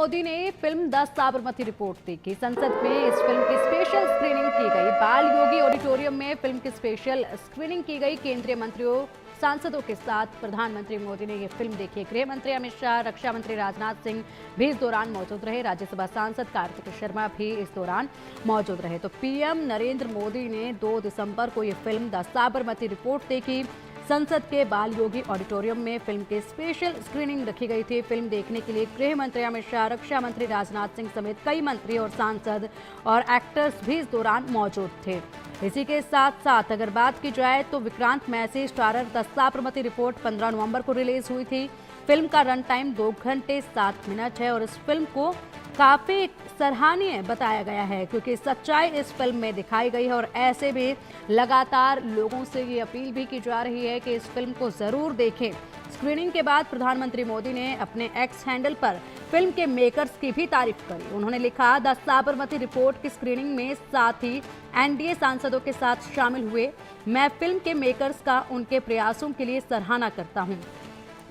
मोदी ने film the Sabarmati report देखी। संसद में इस फिल्म की स्पेशल स्क्रीनिंग की गई। बाल योगी ऑडिटोरियम में फिल्म की स्पेशल स्क्रीनिंग की गई। केंद्रीय मंत्रियों सांसदों के साथ प्रधानमंत्री मोदी ने ये फिल्म देखी। गृह मंत्री अमित शाह, रक्षा मंत्री राजनाथ सिंह भी इस दौरान मौजूद रहे। राज्यसभा सांसद कार्तिक शर्मा भी इस दौरान मौजूद रहे। तो पीएम नरेंद्र मोदी ने 2 दिसंबर को ये फिल्म द साबरमती रिपोर्ट देखी। संसद के बाल योगी ऑडिटोरियम में फिल्म की स्पेशल स्क्रीनिंग रखी गई थी। फिल्म देखने के लिए गृह मंत्री अमित शाह, रक्षा मंत्री राजनाथ सिंह समेत कई मंत्री और सांसद और एक्टर्स भी इस दौरान मौजूद थे। इसी के साथ साथ अगर बात की जाए तो Vikrant Massey starrer the Sabarmati report 15 नवंबर को रिलीज हुई थी। फिल्म का रन टाइम 2 घंटे 7 मिनट है और इस फिल्म को काफी सराहनीय बताया गया है क्योंकि सच्चाई इस फिल्म में दिखाई गई है। और ऐसे भी लगातार लोगों से ये अपील भी की जा रही है कि इस फिल्म को जरूर देखें। स्क्रीनिंग के बाद प्रधानमंत्री मोदी ने अपने एक्स हैंडल पर फिल्म के मेकर्स की भी तारीफ करी। उन्होंने लिखा, द साबरमती रिपोर्ट की स्क्रीनिंग में साथ ही एनडीए सांसदों के साथ शामिल हुए। मैं फिल्म के मेकर्स का उनके प्रयासों के लिए सराहना करता हूँ।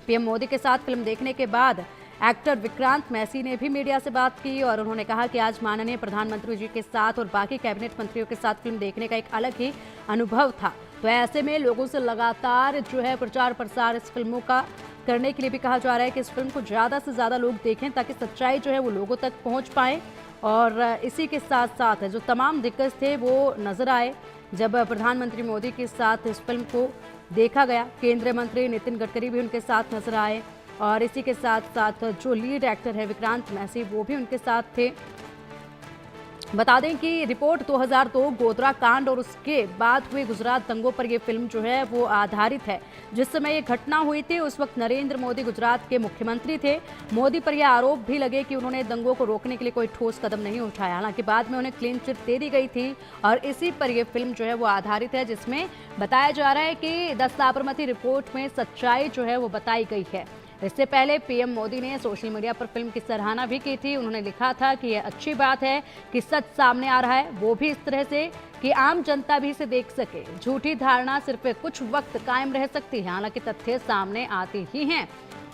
पीएम मोदी के साथ फिल्म देखने के बाद एक्टर विक्रांत मैसी ने भी मीडिया से बात की और उन्होंने कहा कि आज माननीय प्रधानमंत्री जी के साथ और बाकी कैबिनेट मंत्रियों के साथ फिल्म देखने का एक अलग ही अनुभव था। तो ऐसे में लोगों से लगातार जो है प्रचार प्रसार इस फिल्मों का करने के लिए भी कहा जा रहा है कि इस फिल्म को ज़्यादा से ज़्यादा लोग देखें ताकि सच्चाई जो है वो लोगों तक पहुँच पाए। और इसी के साथ साथ जो तमाम दिग्गज थे वो नजर आए जब प्रधानमंत्री मोदी के साथ इस फिल्म को देखा गया। केंद्रीय मंत्री नितिन गडकरी भी उनके साथ नजर आए और इसी के साथ साथ जो लीड एक्टर है विक्रांत मैसी वो भी उनके साथ थे। बता दें कि रिपोर्ट 2002 गोधरा कांड और उसके बाद हुए गुजरात दंगों पर यह फिल्म जो है वो आधारित है। जिस समय ये घटना हुई थी उस वक्त नरेंद्र मोदी गुजरात के मुख्यमंत्री थे। मोदी पर यह आरोप भी लगे कि उन्होंने दंगों को रोकने के लिए कोई ठोस कदम नहीं उठाया। हालांकि बाद में उन्हें क्लीन चिट दे दी गई थी और इसी पर यह फिल्म जो है वो आधारित है, जिसमें बताया जा रहा है कि द साबरमती रिपोर्ट में सच्चाई जो है वो बताई गई है। इससे पहले पीएम मोदी ने सोशल मीडिया पर फिल्म की सराहना भी की थी। उन्होंने लिखा था कि यह अच्छी बात है कि सच सामने आ रहा है, वो भी इस तरह से कि आम जनता भी इसे देख सके। झूठी धारणा सिर्फ कुछ वक्त कायम रह सकती है, हालांकि तथ्य सामने आते ही हैं।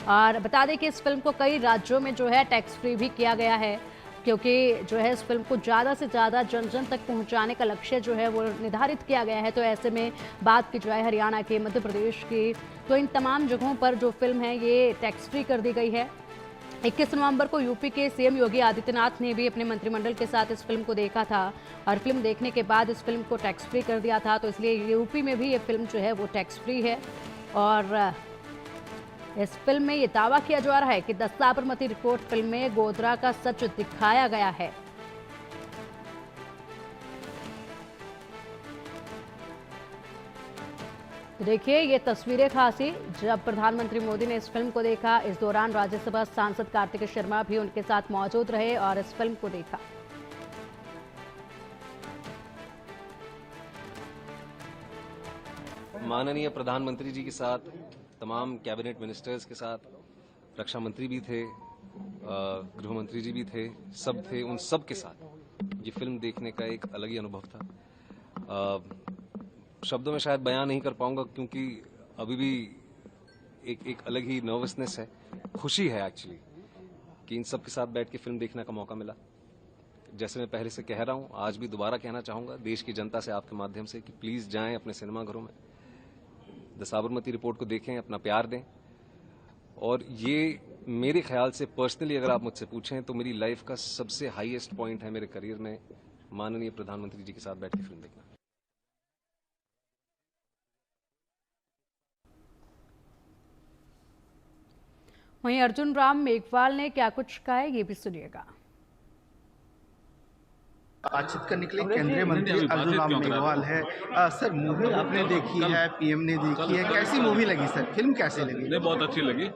और बता दें कि इस फिल्म को कई राज्यों में जो है टैक्स फ्री भी किया गया है क्योंकि जो है इस फिल्म को ज़्यादा से ज़्यादा जन जन तक पहुंचाने का लक्ष्य जो है वो निर्धारित किया गया है। तो ऐसे में बात की जाए हरियाणा के, मध्य प्रदेश की, तो इन तमाम जगहों पर जो फिल्म है ये टैक्स फ्री कर दी गई है। 21 नवंबर को यूपी के सीएम योगी आदित्यनाथ ने भी अपने मंत्रिमंडल के साथ इस फिल्म को देखा था और फिल्म देखने के बाद इस फिल्म को टैक्स फ्री कर दिया था। तो इसलिए यूपी में भी ये फिल्म जो है वो टैक्स फ्री है। और इस फिल्म में ये दावा किया जा रहा है कि द साबरमती रिपोर्ट फिल्म में गोधरा का सच दिखाया गया है। देखिए ये तस्वीरें खासी जब प्रधानमंत्री मोदी ने इस फिल्म को देखा। इस दौरान राज्यसभा सांसद कार्तिक शर्मा भी उनके साथ मौजूद रहे और इस फिल्म को देखा। माननीय प्रधानमंत्री जी के साथ, तमाम कैबिनेट मिनिस्टर्स के साथ, रक्षा मंत्री भी थे, गृह मंत्री जी भी थे, सब थे। उन सब के साथ ये फिल्म देखने का एक अलग ही अनुभव था। शब्दों में शायद बयान नहीं कर पाऊंगा क्योंकि अभी भी एक अलग ही नर्वसनेस है। खुशी है एक्चुअली कि इन सब के साथ बैठ के फिल्म देखने का मौका मिला। जैसे मैं पहले से कह रहा हूं, आज भी दोबारा कहना चाहूंगा देश की जनता से आपके माध्यम से कि प्लीज जाएं अपने सिनेमाघरों में, द साबरमती रिपोर्ट को देखें, अपना प्यार दें। और ये मेरे ख्याल से पर्सनली अगर आप मुझसे पूछें तो मेरी लाइफ का सबसे हाईएस्ट पॉइंट है मेरे करियर में, माननीय प्रधानमंत्री जी के साथ बैठ के फिल्म देखना। वहीं अर्जुन राम मेघवाल ने क्या कुछ कहा है ये भी सुनिएगा। बातचीत करने के लिए केंद्रीय मंत्री अर्जुन राम मेघवाल है। सर, मूवी आपने देखी है, पीएम ने देखी है, कैसी मूवी लगी सर? फिल्म कैसी लगी? नहीं, बहुत अच्छी लगी,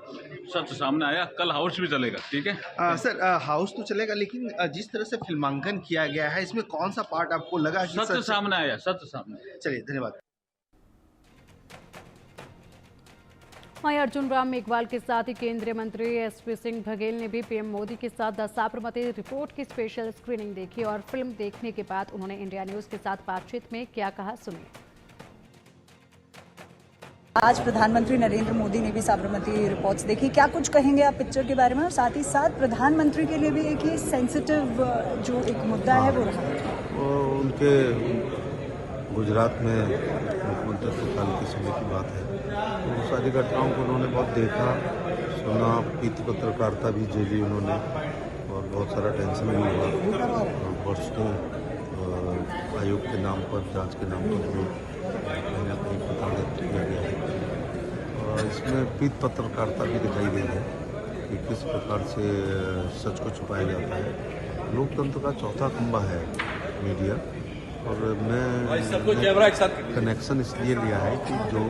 सच सामने आया। कल हाउस भी चलेगा, ठीक है? सर, हाउस तो चलेगा लेकिन जिस तरह से फिल्मांकन किया गया है इसमें कौन सा पार्ट आपको लगा कि सच सामने आया, सच सामने। चलिए, धन्यवाद। वहीं अर्जुन राम मेघवाल के साथ ही केंद्रीय मंत्री एसपी सिंह बघेल ने भी पीएम मोदी के साथ द साबरमती रिपोर्ट की स्पेशल स्क्रीनिंग देखी और फिल्म देखने के बाद उन्होंने इंडिया न्यूज के साथ बातचीत में क्या कहा, सुनिए। आज प्रधानमंत्री नरेंद्र मोदी ने भी साबरमती रिपोर्ट्स देखी, क्या कुछ कहेंगे आप पिक्चर के बारे में? और साथ ही साथ प्रधानमंत्री के लिए भी एक ये सेंसिटिव जो एक मुद्दा है वो रहा। वो उनके गुजरात में मुख्यमंत्री काल के समय की बात है, तो वो सारी घटनाओं को उन्होंने बहुत देखा सुना, पीती पत्रकारिता भी झेली उन्होंने और बहुत सारा टेंशन भी हुआ और वर्षों आयोग के नाम पर, जांच के नाम पर भी कहीं ना कहीं प्रताड़ित किया गया है। और इसमें पीत पत्रकारिता भी दिखाई गई है कि किस प्रकार से सच को छुपाया जाता है। लोकतंत्र का चौथा खंभा है मीडिया, और मैं कनेक्शन इसलिए लिया है कि जो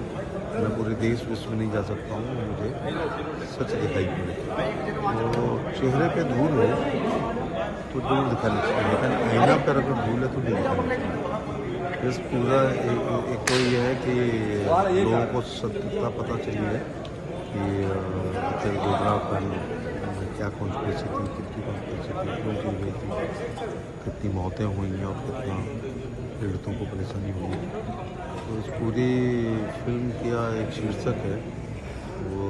मैं पूरे देश विश्व में नहीं जा सकता हूँ, मुझे सच दिखाई पड़े। तो चेहरे पे धूल हो तो दूर दिखानी चाहिए, लेकिन आईना पर अगर धूल है तो नहीं दिखानी चाहिए। इस पूरा एक तो ये है कि लोगों को सत्यता पता चली है कि अक्षय गोधरा पर क्या कॉन्स्पिरेसी थी, कितनी कॉन्स्पिरेसी थी, क्यों की गई थी, कितनी मौतें हुई हैं और कितना पीड़ितों को परेशानी हुई है। तो इस पूरी फिल्म का एक शीर्षक है वो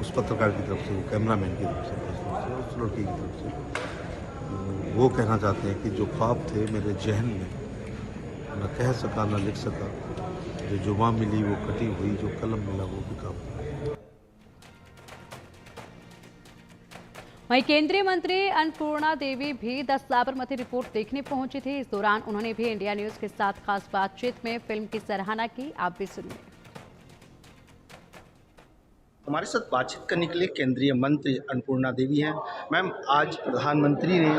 उस पत्रकार की तरफ से, वो कैमरामैन की तरफ से, उस लड़की की तरफ से वो कहना चाहते हैं कि जो ख्वाब थे मेरे जहन में, न कह सका न लिख सका, जो जुबां मिली वो कटी हुई, जो कलम मिला वो बिका हुआ। वहीं केंद्रीय मंत्री अन्नपूर्णा देवी भी द साबरमती रिपोर्ट देखने पहुंची थी। इस दौरान उन्होंने भी इंडिया न्यूज के साथ खास बातचीत में फिल्म की सराहना की। आप भी सुनिए। हमारे साथ बातचीत करने के लिए केंद्रीय मंत्री अन्नपूर्णा देवी हैं। मैम, आज प्रधानमंत्री ने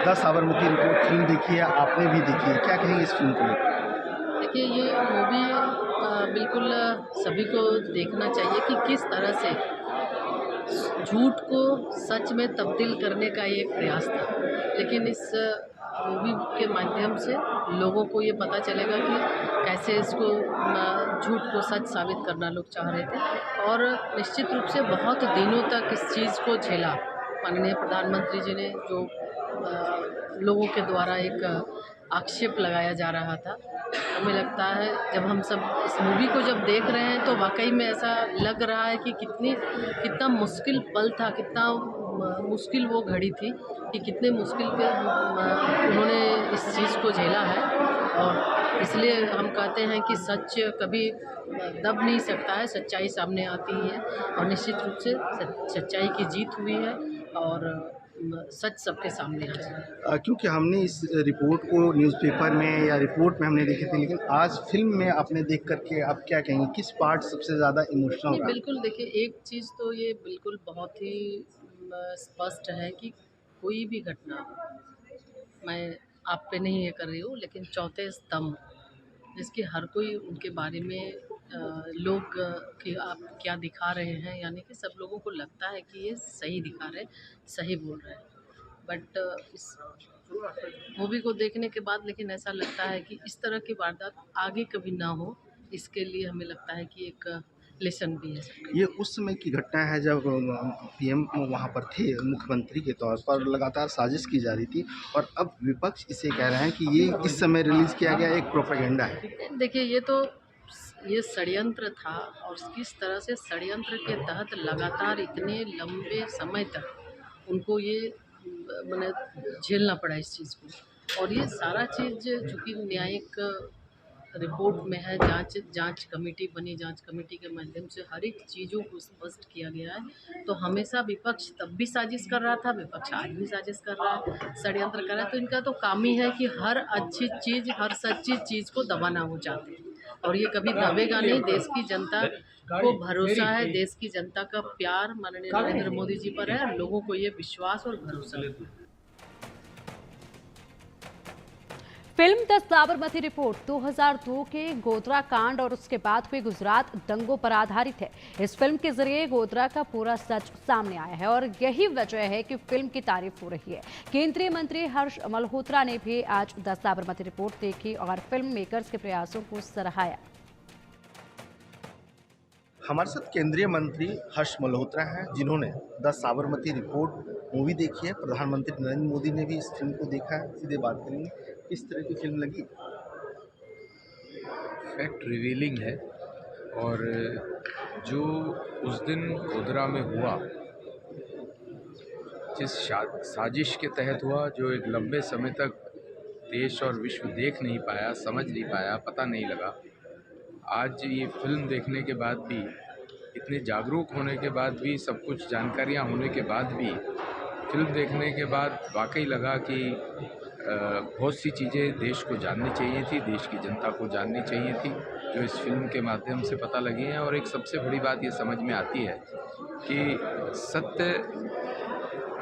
द साबरमती रिपोर्ट फिल्म देखी है, आपने भी देखी है, क्या कहेंगे इस फिल्म को लेकर? देखिए, ये मूवी बिल्कुल सभी को देखना चाहिए कि किस तरह से झूठ को सच में तब्दील करने का ये प्रयास था। लेकिन इस मूवी के माध्यम से लोगों को ये पता चलेगा कि कैसे इसको झूठ को सच साबित करना लोग चाह रहे थे। और निश्चित रूप से बहुत दिनों तक इस चीज़ को झेला माननीय प्रधानमंत्री जी ने, जो लोगों के द्वारा एक आक्षेप लगाया जा रहा था। हमें लगता है जब हम सब इस मूवी को जब देख रहे हैं तो वाकई में ऐसा लग रहा है कि कितना मुश्किल पल था, कितना मुश्किल वो घड़ी थी कि कितने मुश्किल के उन्होंने इस चीज़ को झेला है। और इसलिए हम कहते हैं कि सच कभी दब नहीं सकता है, सच्चाई सामने आती है और निश्चित रूप से सच्चाई की जीत हुई है और सच सबके सामने आ। क्योंकि हमने इस रिपोर्ट को न्यूज़पेपर में या रिपोर्ट में हमने देखे थे, लेकिन आज फिल्म में आपने देख करके आप क्या कहेंगे, किस पार्ट सबसे ज़्यादा इमोशनल रहा? बिल्कुल, देखिए, एक चीज़ तो ये बिल्कुल बहुत ही स्पष्ट है कि कोई भी घटना, मैं आप पे नहीं ये कर रही हूँ, लेकिन चौथे स्तंभ जिसके हर कोई उनके बारे में लोग कि आप क्या दिखा रहे हैं, यानी कि सब लोगों को लगता है कि ये सही दिखा रहे हैं, सही बोल रहे हैं। बट इस मूवी को देखने के बाद लेकिन ऐसा लगता है कि इस तरह की वारदात आगे कभी ना हो, इसके लिए हमें लगता है कि एक लेसन भी है। ये उस समय की घटना है जब पीएम वहाँ पर थे, मुख्यमंत्री के तौर पर लगातार साजिश की जा रही थी, और अब विपक्ष इसे कह रहे हैं कि ये इस समय रिलीज़ किया गया एक प्रोपेगेंडा है। देखिए, ये षड्यंत्र था और किस तरह से षड्यंत्र के तहत लगातार इतने लंबे समय तक उनको ये मैंने झेलना पड़ा इस चीज़ को। और ये सारा चीज़ चूँकि न्यायिक रिपोर्ट में है, जांच कमेटी बनी, जांच कमेटी के माध्यम से हर एक चीज़ों को स्पष्ट किया गया है। तो हमेशा विपक्ष तब भी साजिश कर रहा था, विपक्ष आज भी साजिश कर रहा है, षड्यंत्र कर रहा है। तो इनका तो काम ही है कि हर अच्छी चीज़, हर सच्ची चीज़ को दबाना वो चाहते हैं, और ये कभी दबेगा नहीं। देश की जनता को भरोसा है, देश की जनता का प्यार माननीय नरेंद्र मोदी जी पर है, लोगों को ये विश्वास और भरोसा है। फिल्म द साबरमती रिपोर्ट 2002 के गोधरा कांड और उसके बाद हुए गुजरात दंगों पर आधारित है। इस फिल्म के जरिए गोधरा का पूरा सच सामने आया है और यही वजह है कि फिल्म की तारीफ हो रही है। केंद्रीय मंत्री हर्ष मल्होत्रा ने भी आज द साबरमती रिपोर्ट देखी और फिल्म मेकर्स के प्रयासों को सराहाया। हमारे साथ केंद्रीय मंत्री हर्ष मल्होत्रा हैं, जिन्होंने द साबरमती रिपोर्ट मूवी देखी है। प्रधानमंत्री नरेंद्र मोदी ने भी इस फिल्म को देखा है। सीधे बात करेंगे, किस तरह की फिल्म लगी? फैक्ट रिवीलिंग है और जो उस दिन गोधरा में हुआ, जिस साजिश के तहत हुआ, जो एक लंबे समय तक देश और विश्व देख नहीं पाया, समझ नहीं पाया, पता नहीं लगा, आज ये फिल्म देखने के बाद भी, इतने जागरूक होने के बाद भी, सब कुछ जानकारियाँ होने के बाद भी, फिल्म देखने के बाद वाकई लगा कि बहुत सी चीज़ें देश को जाननी चाहिए थी, देश की जनता को जाननी चाहिए थी, जो इस फिल्म के माध्यम से पता लगी हैं। और एक सबसे बड़ी बात ये समझ में आती है कि सत्य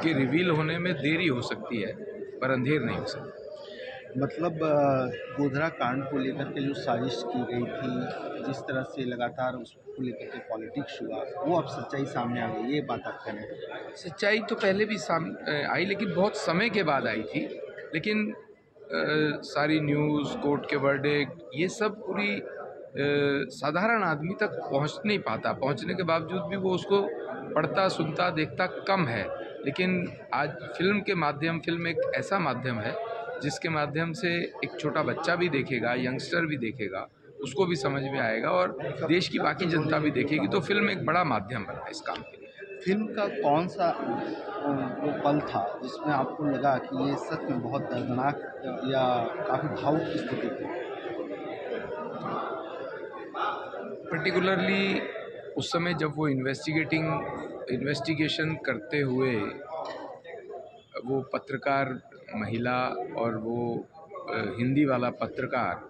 के रिवील होने में देरी हो सकती है, पर अंधेर नहीं हो सकती। मतलब गोधरा कांड को लेकर के जो साजिश की गई थी, जिस तरह से लगातार उसको लेकर के पॉलिटिक्स हुआ, वो अब सच्चाई सामने आ गई, ये बात आप कह रहे हैं? सच्चाई तो पहले भी सामने आई, लेकिन बहुत समय के बाद आई थी। लेकिन सारी न्यूज़, कोर्ट के वर्डिक्ट, ये सब पूरी साधारण आदमी तक पहुंच नहीं पाता। पहुंचने के बावजूद भी वो उसको पढ़ता, सुनता, देखता कम है। लेकिन आज फिल्म एक ऐसा माध्यम है जिसके माध्यम से एक छोटा बच्चा भी देखेगा, यंगस्टर भी देखेगा, उसको भी समझ में आएगा और देश की बाकी जनता भी देखेगी। तो फिल्म एक बड़ा माध्यम बना इस काम के लिए। फिल्म का कौन सा वो पल था जिसमें आपको लगा कि ये सच में बहुत दर्दनाक या काफ़ी भावुक स्थिति थी? पर्टिकुलरली उस समय जब वो इन्वेस्टिगेशन करते हुए वो पत्रकार महिला और वो हिंदी वाला पत्रकार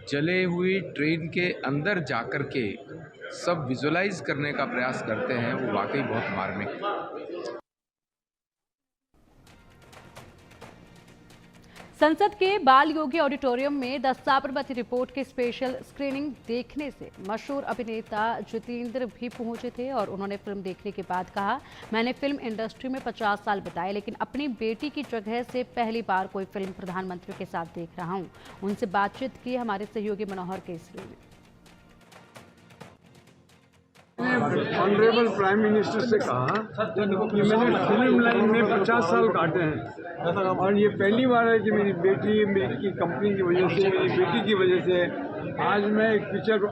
जले हुई ट्रेन के अंदर जाकर के सब विजुलाइज करने का प्रयास करते हैं, वो वाकई बहुत मार्मिक है। संसद के बाल योगी ऑडिटोरियम में द साबरमती रिपोर्ट की स्पेशल स्क्रीनिंग देखने से मशहूर अभिनेता जितेंद्र भी पहुंचे थे और उन्होंने फिल्म देखने के बाद कहा, मैंने फिल्म इंडस्ट्री में 50 साल बिताए, लेकिन अपनी बेटी की जगह से पहली बार कोई फिल्म प्रधानमंत्री के साथ देख रहा हूं। उनसे बातचीत की हमारे सहयोगी मनोहर केसरी ने। ऑनरेबल प्राइम मिनिस्टर से कहा कि मैंने फिल्म लाइन में 50 साल काटे हैं और ये पहली बार है कि मेरी बेटी, मेरी कंपनी की वजह से, मेरी बेटी की वजह से आज मैं एक पिक्चर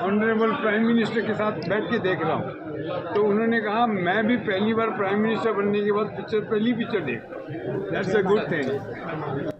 ऑनरेबल प्राइम मिनिस्टर के साथ बैठ के देख रहा हूँ। तो उन्होंने कहा मैं भी पहली बार प्राइम मिनिस्टर बनने के बाद पहली पिक्चर देख रहा हूँ। That's a good thing.